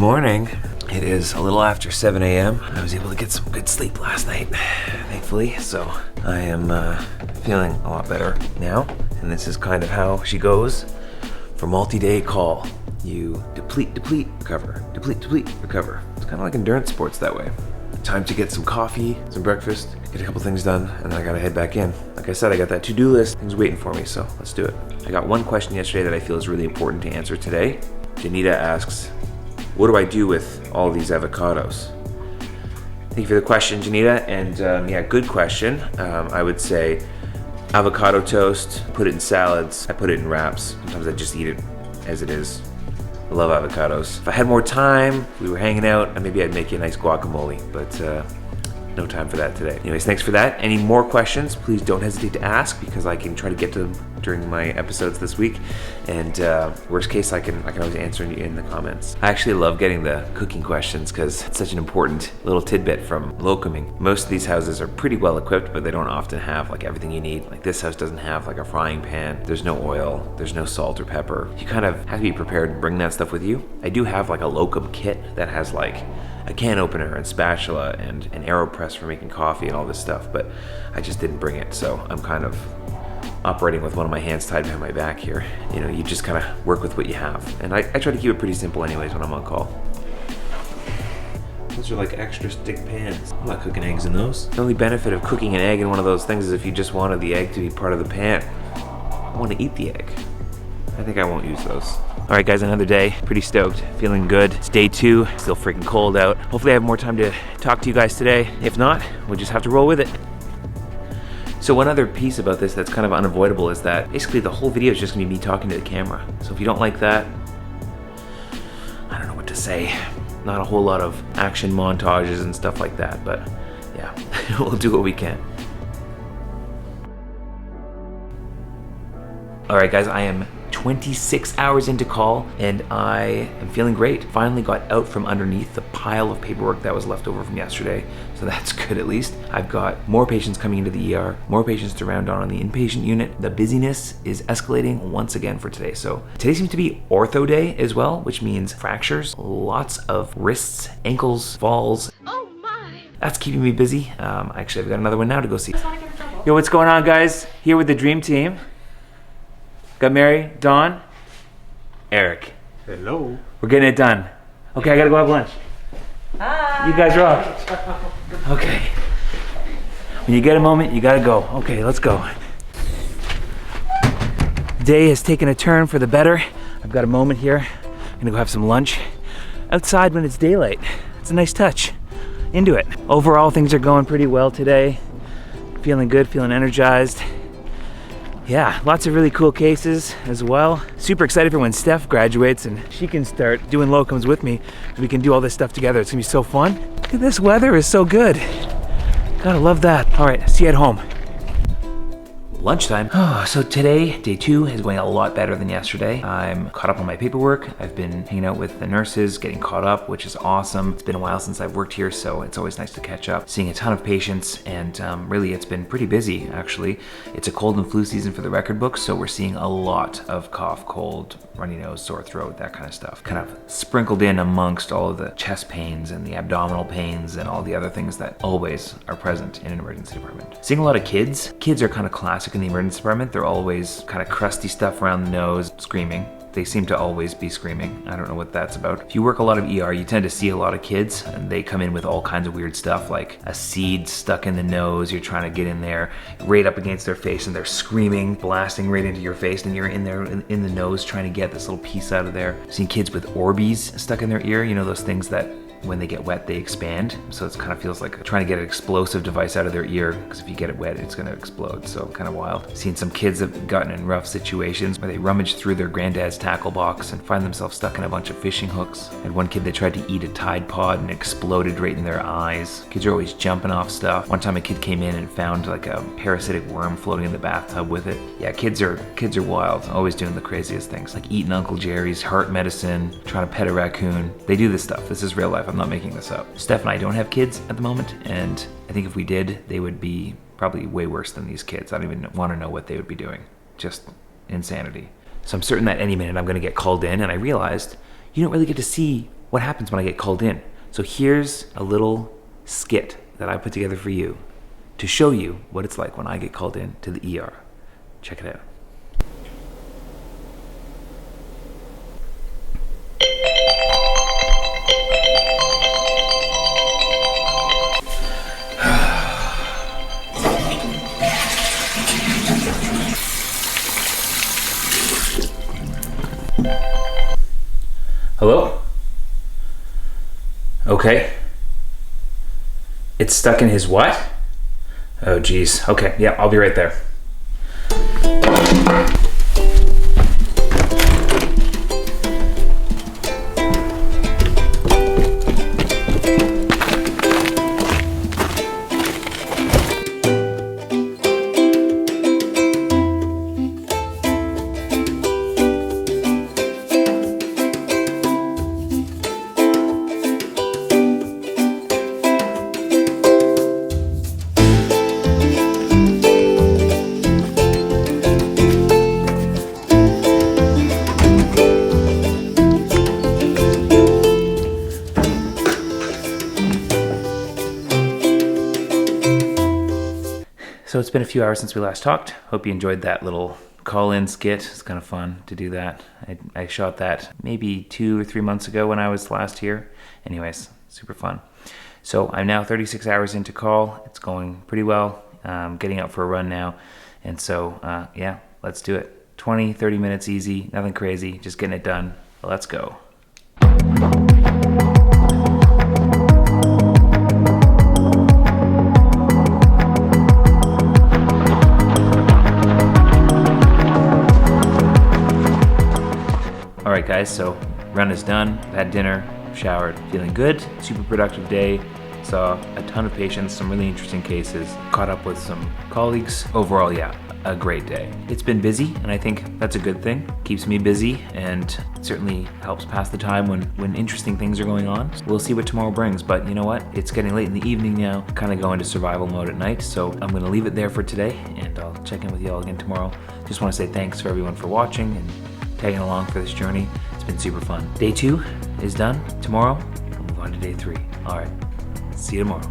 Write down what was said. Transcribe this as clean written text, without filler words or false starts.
morning. It is a little after 7 a.m. I was able to get some good sleep last night, thankfully, so I am feeling a lot better now. And this is kind of how she goes for multi-day call. You deplete, recover, deplete, recover. It's kind of like endurance sports that way. Time to get some coffee, some breakfast, get a couple things done, and then I gotta head back in. Like I said, I got that to-do list, things waiting for me, so let's do it. I got one question yesterday that I feel is really important to answer today. Janita asks, what do I do with all these avocados? Thank you for the question, Janita, and yeah, good question. I would say avocado toast, put it in salads, I put it in wraps. Sometimes I just eat it as it is. I love avocados. If I had more time, if we were hanging out, maybe I'd make you a nice guacamole, but no time for that today. Anyways, thanks for that. Any more questions, please don't hesitate to ask because I can try to get to them during my episodes this week. And worst case, I can always answer in the comments. I actually love getting the cooking questions because it's such an important little tidbit from locuming. Most of these houses are pretty well equipped, but they don't often have like everything you need. Like this house doesn't have like a frying pan. There's no oil. There's no salt or pepper. You kind of have to be prepared and bring that stuff with you. I do have like a locum kit that has like a can opener and spatula and an AeroPress for making coffee and all this stuff, but I just didn't bring it, so I'm kind of operating with one of my hands tied behind my back here. You know, you just kind of work with what you have, and I try to keep it pretty simple anyways when I'm on call. Those are like extra stick pans. I'm not cooking eggs in those. The only benefit of cooking an egg in one of those things is if you just wanted the egg to be part of the pan. I want to eat the egg. I think I won't use those. All right, guys, another day. Pretty stoked, feeling good. It's day 2, still freaking cold out. Hopefully I have more time to talk to you guys today. If not, we'll just have to roll with it. So one other piece about this that's kind of unavoidable is that basically the whole video is just gonna be me talking to the camera. So if you don't like that, I don't know what to say. Not a whole lot of action montages and stuff like that, but yeah, we'll do what we can. All right, guys, I am 26 hours into call and I am feeling great. Finally got out from underneath the pile of paperwork that was left over from yesterday, so that's good at least. I've got more patients coming into the ER, more patients to round on the inpatient unit. The busyness is escalating once again for today. So today seems to be ortho day as well, which means fractures, lots of wrists, ankles, falls. Oh my! That's keeping me busy. Actually, I've got another one now to go see. Yo, what's going on, guys? Here with the dream team. Got Mary, Dawn, Eric. Hello. We're getting it done. Okay, I gotta go have lunch. Hi. You guys rock. Okay. When you get a moment, you gotta go. Okay, let's go. The day has taken a turn for the better. I've got a moment here. I'm gonna go have some lunch outside when it's daylight. It's a nice touch. Into it. Overall, things are going pretty well today. Feeling good, feeling energized. Yeah, lots of really cool cases as well. Super excited for when Steph graduates and she can start doing locums with me. We can do all this stuff together. It's gonna be so fun. Look at this weather is so good. Gotta love that. All right, see you at home. Lunchtime. Oh, so today, day 2 is going a lot better than yesterday. I'm caught up on my paperwork. I've been hanging out with the nurses, getting caught up, which is awesome. It's been a while since I've worked here, so it's always nice to catch up. Seeing a ton of patients, and really it's been pretty busy, actually. It's a cold and flu season for the record books, so we're seeing a lot of cough, cold, runny nose, sore throat, that kind of stuff. Kind of sprinkled in amongst all of the chest pains and the abdominal pains and all the other things that always are present in an emergency department. Seeing a lot of kids. Kids are kind of classic in the emergency department. They're always kind of crusty stuff around the nose, screaming. They seem to always be screaming. I don't know what that's about. If you work a lot of ER, you tend to see a lot of kids and they come in with all kinds of weird stuff like a seed stuck in the nose. You're trying to get in there right up against their face and they're screaming, blasting right into your face, and you're in there in the nose trying to get this little piece out of there. Seeing kids with Orbeez stuck in their ear, you know, those things that when they get wet, they expand. So it kind of feels like trying to get an explosive device out of their ear, because if you get it wet, it's gonna explode. So kind of wild. Seen some kids have gotten in rough situations where they rummage through their granddad's tackle box and find themselves stuck in a bunch of fishing hooks. Had one kid that tried to eat a Tide Pod and exploded right in their eyes. Kids are always jumping off stuff. One time a kid came in and found like a parasitic worm floating in the bathtub with it. Yeah, kids are wild, always doing the craziest things, like eating Uncle Jerry's heart medicine, trying to pet a raccoon. They do this stuff. This is real life. I'm not making this up. Steph and I don't have kids at the moment, and I think if we did, they would be probably way worse than these kids. I don't even want to know what they would be doing. Just insanity. So I'm certain that any minute I'm going to get called in, and I realized you don't really get to see what happens when I get called in. So here's a little skit that I put together for you to show you what it's like when I get called in to the ER. Check it out. Hello? Okay. It's stuck in his what? Oh geez. Okay, yeah, I'll be right there. So it's been a few hours since we last talked. Hope you enjoyed that little call-in skit. It's kind of fun to do that. I shot that maybe 2 or 3 months ago when I was last here. Anyways, super fun. So I'm now 36 hours into call. It's going pretty well. Getting out for a run now. And so, yeah, let's do it. 20, 30 minutes easy, nothing crazy, just getting it done. Let's go. All right, guys, so run is done. I've had dinner, showered, feeling good. Super productive day. Saw a ton of patients, some really interesting cases. Caught up with some colleagues. Overall, yeah, a great day. It's been busy, and I think that's a good thing. Keeps me busy, and certainly helps pass the time when interesting things are going on. We'll see what tomorrow brings, but you know what? It's getting late in the evening now. Kind of go into survival mode at night, so I'm gonna leave it there for today, and I'll check in with you all again tomorrow. Just want to say thanks for everyone for watching and tagging along for this journey. It's been super fun. Day 2 is done. Tomorrow, we'll move on to day 3. All right, see you tomorrow.